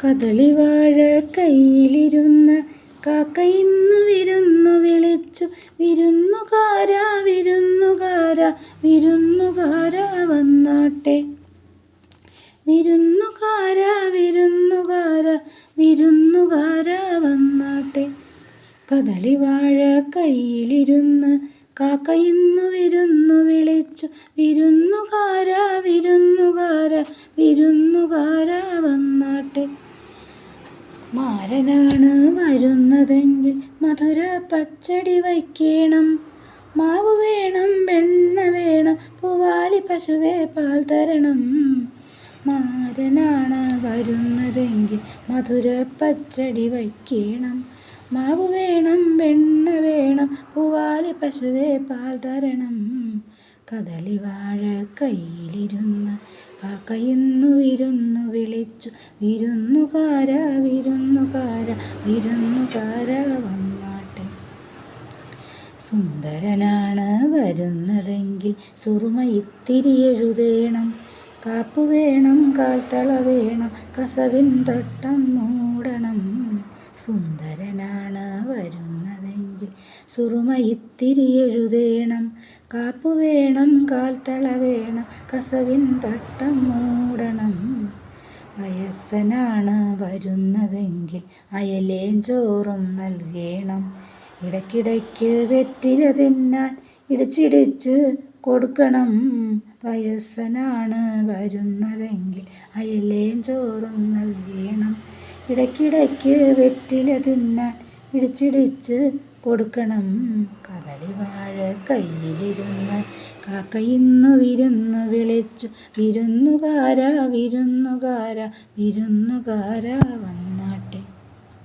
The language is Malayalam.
കദളിവാഴ കയ്യിലിരുന്ന കാക്ക ഇന്നു വിരുന്നു വിളിച്ചു. വിരുന്നുകാരാ വിരുന്നുകാരാ വിരുന്നുകാരാ വന്നാട്ടെ. വിരുന്നുകാരാ വിരുന്നുകാരാ വിരുന്നുകാരാ വന്നാട്ടെ. കദളിവാഴ കയ്യിലിരുന്ന് കാക്ക ഇന്നു വിരുന്നു വിളിച്ചു. വിരുന്നുകാരാ വിരുന്നുകാരാ വിരുന്നുകാരാ വന്നാട്ടെ. മാരനാണ് വരുന്നതെങ്കിൽ മധുര പച്ചടി വയ്ക്കേണം. മാവ് വേണം, വെണ്ണ വേണം, പൂവാലി പശുവേ പാൽ തരണം. മാരനാണ് വരുന്നതെങ്കിൽ മധുര പച്ചടി വയ്ക്കേണം. മാവ് വേണം, വെണ്ണ വേണം, പൂവാലി പശുവേ പാൽ തരണം. കദളിവാഴ കയ്യിലിരുന്ന് കാക്ക ഇന്നു വിരുന്നു വിളിച്ചു. വിരുന്നുകാരാ വിരുന്നുകാരാ വിരുന്നുകാരാ വന്നാട്ടെ. സുന്ദരനാണ് വരുന്നതെങ്കിൽ സുറുമ ഇത്തിരി എഴുതേണം. കാപ്പു വേണം, കാൽത്തള വേണം, കസവിൻ തട്ടം മൂടണം. സുന്ദരനാണ് വരുന്നതെങ്കിൽ സുറുമ ഇത്തിരി എഴുതേണം. കാപ്പു വേണം, കാൽത്തള വേണം, കസവിൻ തട്ടം മൂടണം. വയസ്സനാണ് വരുന്നതെങ്കിൽ അയലേഞ്ചോറും നൽകേണം. ഇടയ്ക്കിടയ്ക്ക് വെറ്റില തിന്നാൻ ഇടിച്ചിടിച്ച് കൊടുക്കണം. വയസ്സനാണ് വരുന്നതെങ്കിൽ അയലേഞ്ചോറും നൽകേണം. ഇടയ്ക്കിടയ്ക്ക് വെറ്റില തിന്നാൻ ഇടിച്ചിടിച്ച് കൊടുക്കണം. കദളിവാഴ കയ്യിലിരുന്ന് കാക്ക ഇന്നു വിരുന്നു വിളിച്ചു. വിരുന്നുകാരാ വിരുന്നുകാരാ വിരുന്നുകാരാ വന്നു.